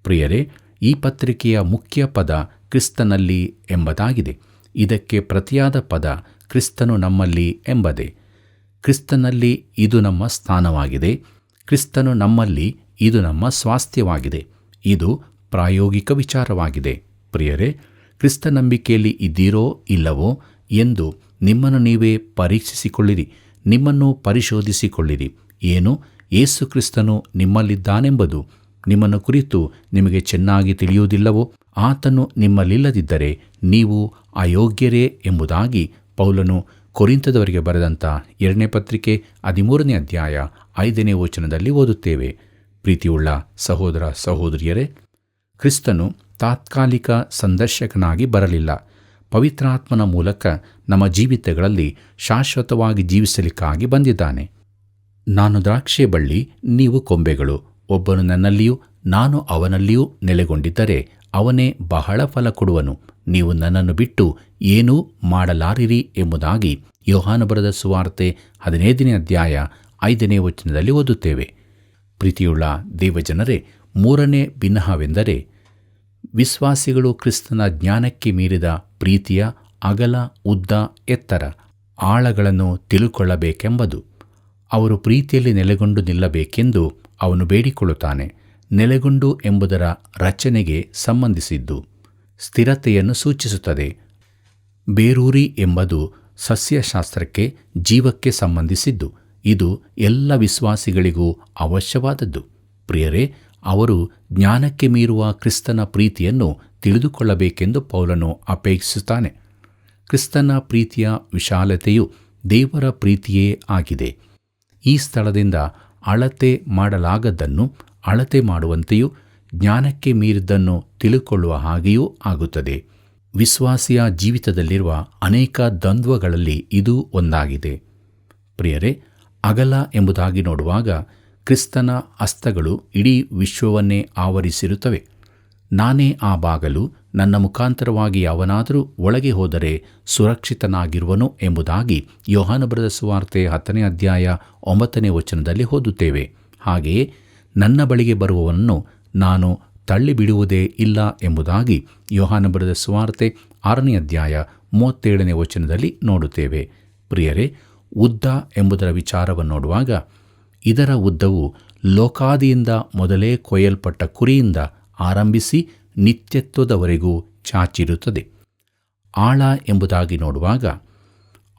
ಪ್ರಿಯರೇ, ಈ ಪತ್ರಿಕೆಯ ಮುಖ್ಯ ಪದ ಕ್ರಿಸ್ತನಲ್ಲಿ ಎಂಬುದಾಗಿದೆ. ಇದಕ್ಕೆ ಪ್ರತಿಯಾದ ಪದ ಕ್ರಿಸ್ತನು ನಮ್ಮಲ್ಲಿ ಎಂಬುದೇ. ಕ್ರಿಸ್ತನಲ್ಲಿ ಇದು ನಮ್ಮ ಸ್ಥಾನವಾಗಿದೆ. ಕ್ರಿಸ್ತನು ನಮ್ಮಲ್ಲಿ ಇದು ನಮ್ಮ ಸ್ವಾಸ್ಥ್ಯವಾಗಿದೆ. ಇದು ಪ್ರಾಯೋಗಿಕ ವಿಚಾರವಾಗಿದೆ. ಪ್ರಿಯರೇ, ಕ್ರಿಸ್ತ ನಂಬಿಕೆಯಲ್ಲಿ ಇದ್ದೀರೋ ಇಲ್ಲವೋ ಎಂದು ನಿಮ್ಮನ್ನು ನೀವೇ ಪರೀಕ್ಷಿಸಿಕೊಳ್ಳಿರಿ, ನಿಮ್ಮನ್ನು ಪರಿಶೋಧಿಸಿಕೊಳ್ಳಿರಿ. ಏನು, ಯೇಸು ಕ್ರಿಸ್ತನು ನಿಮ್ಮಲ್ಲಿದ್ದಾನೆಂಬುದು ನಿಮ್ಮನ್ನು ಕುರಿತು ನಿಮಗೆ ಚೆನ್ನಾಗಿ ತಿಳಿಯುವುದಿಲ್ಲವೋ? ಆತನು ನಿಮ್ಮಲ್ಲಿಲ್ಲದಿದ್ದರೆ ನೀವು ಅಯೋಗ್ಯರೇ ಎಂಬುದಾಗಿ ಪೌಲನು ಕೊರಿಂಥದವರಿಗೆ ಬರೆದಂಥ 2ನೇ ಪತ್ರಿಕೆ 13ನೇ ಅಧ್ಯಾಯ 5ನೇ ವಚನದಲ್ಲಿ ಓದುತ್ತೇವೆ. ಪ್ರೀತಿಯುಳ್ಳ ಸಹೋದರ ಸಹೋದರಿಯರೇ, ಕ್ರಿಸ್ತನು ತಾತ್ಕಾಲಿಕ ಸಂದರ್ಶಕನಾಗಿ ಬರಲಿಲ್ಲ. ಪವಿತ್ರಾತ್ಮನ ಮೂಲಕ ನಮ್ಮ ಜೀವಿತಗಳಲ್ಲಿ ಶಾಶ್ವತವಾಗಿ ಜೀವಿಸಲಿಕ್ಕಾಗಿ ಬಂದಿದ್ದಾನೆ. ನಾನು ದ್ರಾಕ್ಷಿ ಬಳ್ಳಿ, ನೀವು ಕೊಂಬೆಗಳು. ಒಬ್ಬನು ನನ್ನಲ್ಲಿಯೂ ನಾನು ಅವನಲ್ಲಿಯೂ ನೆಲೆಗೊಂಡಿದ್ದರೆ ಅವನೇ ಬಹಳ ಫಲ ಕೊಡುವನು. ನೀವು ನನ್ನನ್ನು ಬಿಟ್ಟು ಏನೂ ಮಾಡಲಾರಿರಿ ಎಂಬುದಾಗಿ ಯೋಹಾನ ಬರೆದ ಸುವಾರ್ತೆ 15ನೇ ಅಧ್ಯಾಯ 5ನೇ ವಚನದಲ್ಲಿ ಓದುತ್ತೇವೆ. ಪ್ರೀತಿಯುಳ್ಳ ದೇವಜನರೇ, 3ನೇ ಭಿನ್ನಹವೆಂದರೆ ವಿಶ್ವಾಸಿಗಳು ಕ್ರಿಸ್ತನ ಜ್ಞಾನಕ್ಕೆ ಮೀರಿದ ಪ್ರೀತಿಯ ಅಗಲ, ಉದ್ದ, ಎತ್ತರ, ಆಳಗಳನ್ನು ತಿಳುಕೊಳ್ಳಬೇಕೆಂಬುದು. ಅವರು ಪ್ರೀತಿಯಲ್ಲಿ ನೆಲೆಗೊಂಡು ನಿಲ್ಲಬೇಕೆಂದು ಅವನು ಬೇಡಿಕೊಳ್ಳುತ್ತಾನೆ. ನೆಲೆಗೊಂಡು ಎಂಬುದರ ರಚನೆಗೆ ಸಂಬಂಧಿಸಿದ್ದು, ಸ್ಥಿರತೆಯನ್ನು ಸೂಚಿಸುತ್ತದೆ. ಬೇರೂರಿ ಎಂಬುದು ಸಸ್ಯಶಾಸ್ತ್ರಕ್ಕೆ, ಜೀವಕ್ಕೆ ಸಂಬಂಧಿಸಿದ್ದು. ಇದು ಎಲ್ಲ ವಿಶ್ವಾಸಿಗಳಿಗೂ ಅವಶ್ಯವಾದದ್ದು. ಪ್ರಿಯರೇ, ಅವರು ಜ್ಞಾನಕ್ಕೆ ಮೀರುವ ಕ್ರಿಸ್ತನ ಪ್ರೀತಿಯನ್ನು ತಿಳಿದುಕೊಳ್ಳಬೇಕೆಂದು ಪೌಲನು ಅಪೇಕ್ಷಿಸುತ್ತಾನೆ. ಕ್ರಿಸ್ತನ ಪ್ರೀತಿಯ ವಿಶಾಲತೆಯು ದೇವರ ಪ್ರೀತಿಯೇ ಆಗಿದೆ. ಈ ಸ್ಥಳದಿಂದ ಅಳತೆ ಮಾಡಲಾಗದ್ದನ್ನು ಅಳತೆ ಮಾಡುವಂತೆಯೂ ಜ್ಞಾನಕ್ಕೆ ಮೀರಿದ್ದನ್ನು ತಿಳಿದುಕೊಳ್ಳುವ ಹಾಗೆಯೂ ಆಗುತ್ತದೆ. ವಿಶ್ವಾಸಿಯ ಜೀವಿತದಲ್ಲಿರುವ ಅನೇಕ ದ್ವಂದ್ವಗಳಲ್ಲಿ ಇದು ಒಂದಾಗಿದೆ. ಪ್ರಿಯರೇ, ಅಗಲ ಎಂಬುದಾಗಿ ನೋಡುವಾಗ ಕ್ರಿಸ್ತನ ಹಸ್ತಗಳು ಇಡೀ ವಿಶ್ವವನ್ನೇ ಆವರಿಸಿರುತ್ತವೆ. ನಾನೇ ಆ ಬಾಗಲು, ನನ್ನ ಮುಖಾಂತರವಾಗಿ ಯಾವನಾದರೂ ಒಳಗೆ ಹೋದರೆ ಸುರಕ್ಷಿತನಾಗಿರುವನು ಎಂಬುದಾಗಿ ಯೋಹಾನ ಬರೆದ ಸುವಾರ್ತೆ 10ನೇ ಅಧ್ಯಾಯ 9ನೇ ವಚನದಲ್ಲಿ ಓದುತ್ತೇವೆ. ಹಾಗೆಯೇ ನನ್ನ ಬಳಿಗೆ ಬರುವವನನ್ನು ನಾನು ತಳ್ಳಿಬಿಡುವುದೇ ಇಲ್ಲ ಎಂಬುದಾಗಿ ಯೋಹಾನ ಬರೆದ ಸುವಾರ್ತೆ 6ನೇ ಅಧ್ಯಾಯ 37ನೇ ವಚನದಲ್ಲಿ ನೋಡುತ್ತೇವೆ. ಪ್ರಿಯರೇ, ಉದ್ದ ಎಂಬುದರ ವಿಚಾರವನ್ನು ನೋಡುವಾಗ ಇದರ ಉದ್ದವು ಲೋಕಾದಿಯಿಂದ ಮೊದಲೇ ಕೊಯ್ಯಲ್ಪಟ್ಟ ಕುರಿಯಿಂದ ಆರಂಭಿಸಿ ನಿತ್ಯತ್ವದವರೆಗೂ ಚಾಚಿರುತ್ತದೆ. ಆಳ ಎಂಬುದಾಗಿ ನೋಡುವಾಗ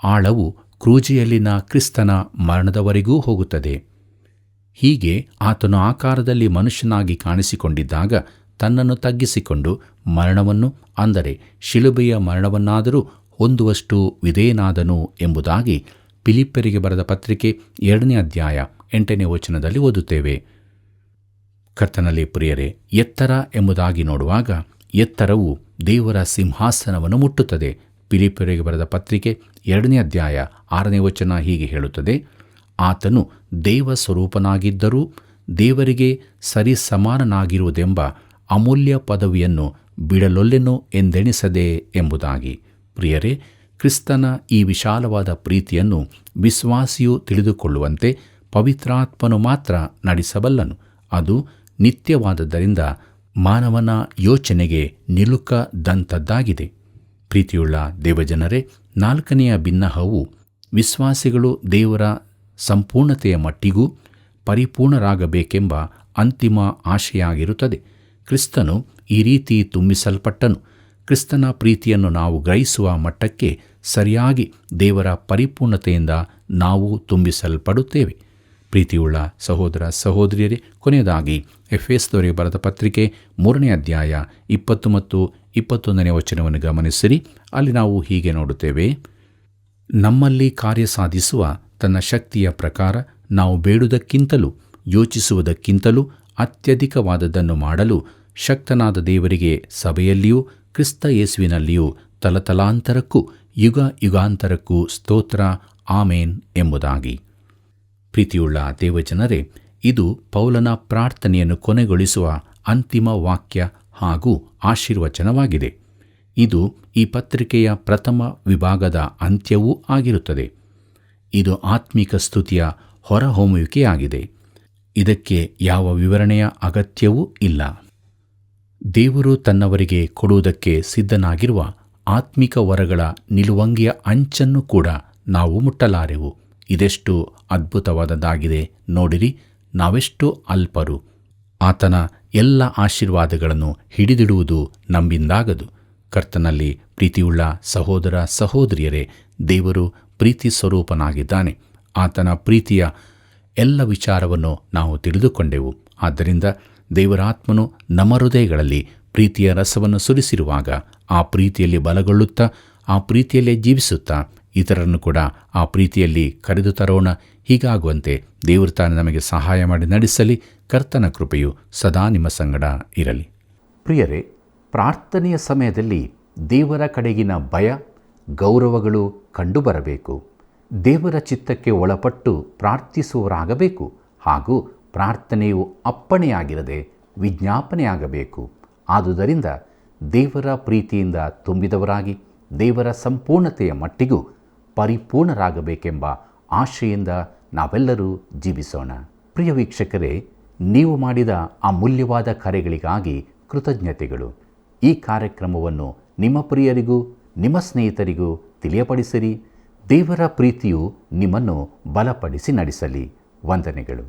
ಆಳವು ಕ್ರೂಜೆಯಲ್ಲಿನ ಕ್ರಿಸ್ತನ ಮರಣದವರೆಗೂ ಹೋಗುತ್ತದೆ. ಹೀಗೆ ಆತನು ಆಕಾರದಲ್ಲಿ ಮನುಷ್ಯನಾಗಿ ಕಾಣಿಸಿಕೊಂಡಿದ್ದಾಗ ತನ್ನನ್ನು ತಗ್ಗಿಸಿಕೊಂಡು ಮರಣವನ್ನು, ಅಂದರೆ ಶಿಲುಬೆಯ ಮರಣವನ್ನಾದರೂ ಹೊಂದುವಷ್ಟು ವಿಧೇಯನಾದನು ಎಂಬುದಾಗಿ ಫಿಲಿಪ್ಪರಿಗೆ ಬರೆದ ಪತ್ರಿಕೆ 2ನೇ ಅಧ್ಯಾಯ 8ನೇ ವಚನದಲ್ಲಿ ಓದುತ್ತೇವೆ. ಕರ್ತನಲ್ಲಿ ಪ್ರಿಯರೇ, ಎತ್ತರ ಎಂಬುದಾಗಿ ನೋಡುವಾಗ ಎತ್ತರವು ದೇವರ ಸಿಂಹಾಸನವನ್ನು ಮುಟ್ಟುತ್ತದೆ. ಫಿಲಿಪ್ಪರಿಗೆ ಬರೆದ ಪತ್ರಿಕೆ 2ನೇ ಅಧ್ಯಾಯ 6ನೇ ವಚನ ಹೀಗೆ ಹೇಳುತ್ತದೆ: ಆತನು ದೇವ ಸ್ವರೂಪನಾಗಿದ್ದರೂ ದೇವರಿಗೆ ಸರಿ ಸಮಾನನಾಗಿರುವುದೆಂಬ ಅಮೂಲ್ಯ ಪದವಿಯನ್ನು ಬಿಡಲೊಲ್ಲೆನು ಎಂದೆಣಿಸದೆ ಎಂಬುದಾಗಿ. ಪ್ರಿಯರೇ, ಕ್ರಿಸ್ತನ ಈ ವಿಶಾಲವಾದ ಪ್ರೀತಿಯನ್ನು ವಿಶ್ವಾಸಿಯು ತಿಳಿದುಕೊಳ್ಳುವಂತೆ ಪವಿತ್ರಾತ್ಮನು ಮಾತ್ರ ನಡೆಸಬಲ್ಲನು. ಅದು ನಿತ್ಯವಾದದ್ದರಿಂದ ಮಾನವನ ಯೋಚನೆಗೆ ನಿಲುಕದಂಥದ್ದಾಗಿದೆ. ಪ್ರೀತಿಯುಳ್ಳ ದೇವಜನರೇ, 4ನೆಯ ಭಿನ್ನಹವು ವಿಶ್ವಾಸಿಗಳು ದೇವರ ಸಂಪೂರ್ಣತೆಯ ಮಟ್ಟಿಗೂ ಪರಿಪೂರ್ಣರಾಗಬೇಕೆಂಬ ಅಂತಿಮ ಆಶೆಯಾಗಿರುತ್ತದೆ. ಕ್ರಿಸ್ತನು ಈ ರೀತಿ ತುಂಬಿಸಲ್ಪಟ್ಟನು. ಕ್ರಿಸ್ತನ ಪ್ರೀತಿಯನ್ನು ನಾವು ಗ್ರಹಿಸುವ ಮಟ್ಟಕ್ಕೆ ಸರಿಯಾಗಿ ದೇವರ ಪರಿಪೂರ್ಣತೆಯಿಂದ ನಾವು ತುಂಬಿಸಲ್ಪಡುತ್ತೇವೆ. ಪ್ರೀತಿಯುಳ್ಳ ಸಹೋದರ ಸಹೋದರಿಯರೇ, ಕೊನೆಯದಾಗಿ ಎಫೆಸದವರಿಗೆ ಬರೆದ ಪತ್ರಿಕೆ 3ನೇ ಅಧ್ಯಾಯ 20 ಮತ್ತು 21ನೇ ವಚನವನ್ನು ಗಮನಿಸಿರಿ. ಅಲ್ಲಿ ನಾವು ಹೀಗೆ ನೋಡುತ್ತೇವೆ: ನಮ್ಮಲ್ಲಿ ಕಾರ್ಯ ಸಾಧಿಸುವ ತನ್ನ ಶಕ್ತಿಯ ಪ್ರಕಾರ ನಾವು ಬೇಡುವುದಕ್ಕಿಂತಲೂ ಯೋಚಿಸುವುದಕ್ಕಿಂತಲೂ ಅತ್ಯಧಿಕವಾದದ್ದನ್ನು ಮಾಡಲು ಶಕ್ತನಾದ ದೇವರಿಗೆ ಸಭೆಯಲ್ಲಿಯೂ ಕ್ರಿಸ್ತ ಯೇಸುವಿನಲ್ಲಿಯೂ ತಲತಲಾಂತರಕ್ಕೂ ಯುಗ ಯುಗಾಂತರಕ್ಕೂ ಸ್ತೋತ್ರ, ಆಮೇನ್ ಎಂಬುದಾಗಿ. ಪ್ರೀತಿಯುಳ್ಳ ದೇವಜನರೇ, ಇದು ಪೌಲನ ಪ್ರಾರ್ಥನೆಯನ್ನು ಕೊನೆಗೊಳಿಸುವ ಅಂತಿಮ ವಾಕ್ಯ ಹಾಗೂ ಆಶೀರ್ವಚನವಾಗಿದೆ. ಇದು ಈ ಪತ್ರಿಕೆಯ ಪ್ರಥಮ ವಿಭಾಗದ ಅಂತ್ಯವೂ ಆಗಿರುತ್ತದೆ. ಇದು ಆತ್ಮಿಕ ಸ್ತುತಿಯ ಹೊರಹೊಮ್ಮುವಿಕೆಯಾಗಿದೆ. ಇದಕ್ಕೆ ಯಾವ ವಿವರಣೆಯ ಅಗತ್ಯವೂ ಇಲ್ಲ. ದೇವರು ತನ್ನವರಿಗೆ ಕೊಡುವುದಕ್ಕೆ ಸಿದ್ಧನಾಗಿರುವ ಆತ್ಮಿಕ ವರಗಳ ನಿಲುವಂಗಿಯ ಅಂಚನ್ನು ಕೂಡ ನಾವು ಮುಟ್ಟಲಾರೆವು. ಇದೆಷ್ಟು ಅದ್ಭುತವಾದದ್ದಾಗಿದೆ ನೋಡಿರಿ. ನಾವೆಷ್ಟು ಅಲ್ಪರು. ಆತನ ಎಲ್ಲ ಆಶೀರ್ವಾದಗಳನ್ನು ಹಿಡಿದಿಡುವುದು ನಮ್ಮಿಂದಾಗದು. ಕರ್ತನಲ್ಲಿ ಪ್ರೀತಿಯುಳ್ಳ ಸಹೋದರ ಸಹೋದರಿಯರೇ, ದೇವರು ಪ್ರೀತಿ ಸ್ವರೂಪನಾಗಿದ್ದಾನೆ. ಆತನ ಪ್ರೀತಿಯ ಎಲ್ಲ ವಿಚಾರವನ್ನು ನಾವು ತಿಳಿದುಕೊಂಡೆವು. ಆದ್ದರಿಂದ ದೇವರಾತ್ಮನು ನಮ್ಮ ಹೃದಯಗಳಲ್ಲಿ ಪ್ರೀತಿಯ ರಸವನ್ನು ಸುರಿಸಿರುವಾಗ ಆ ಪ್ರೀತಿಯಲ್ಲಿ ಬಲಗೊಳ್ಳುತ್ತಾ, ಆ ಪ್ರೀತಿಯಲ್ಲೇ ಜೀವಿಸುತ್ತಾ, ಇತರರನ್ನು ಕೂಡ ಆ ಪ್ರೀತಿಯಲ್ಲಿ ಕರೆದು ತರೋಣ. ಹೀಗಾಗುವಂತೆ ದೇವರು ತಾನು ನಮಗೆ ಸಹಾಯ ಮಾಡಿ ನಡೆಸಲಿ. ಕರ್ತನ ಕೃಪೆಯು ಸದಾ ನಿಮ್ಮ ಸಂಗಡ ಇರಲಿ. ಪ್ರಿಯರೇ, ಪ್ರಾರ್ಥನೆಯ ಸಮಯದಲ್ಲಿ ದೇವರ ಕಡೆಗಿನ ಭಯ, ಗೌರವಗಳು ಕಂಡುಬರಬೇಕು. ದೇವರ ಚಿತ್ತಕ್ಕೆ ಒಳಪಟ್ಟು ಪ್ರಾರ್ಥಿಸುವವರಾಗಬೇಕು. ಹಾಗೂ ಪ್ರಾರ್ಥನೆಯು ಅಪ್ಪಣೆಯಾಗಿರದೆ ವಿಜ್ಞಾಪನೆಯಾಗಬೇಕು. ಆದುದರಿಂದ ದೇವರ ಪ್ರೀತಿಯಿಂದ ತುಂಬಿದವರಾಗಿ ದೇವರ ಸಂಪೂರ್ಣತೆಯ ಮಟ್ಟಿಗೂ ಪರಿಪೂರ್ಣರಾಗಬೇಕೆಂಬ ಆಶೆಯಿಂದ ನಾವೆಲ್ಲರೂ ಜೀವಿಸೋಣ. ಪ್ರಿಯ ವೀಕ್ಷಕರೇ, ನೀವು ಮಾಡಿದ ಅಮೂಲ್ಯವಾದ ಕರೆಗಳಿಗಾಗಿ ಕೃತಜ್ಞತೆಗಳು. ಈ ಕಾರ್ಯಕ್ರಮವನ್ನು ನಿಮ್ಮ ಪ್ರಿಯರಿಗೂ ನಿಮ್ಮ ಸ್ನೇಹಿತರಿಗೂ ತಿಳಿಯಪಡಿಸಿರಿ. ದೇವರ ಪ್ರೀತಿಯು ನಿಮ್ಮನ್ನು ಬಲಪಡಿಸಿ ನಡೆಸಲಿ. ವಂದನೆಗಳು.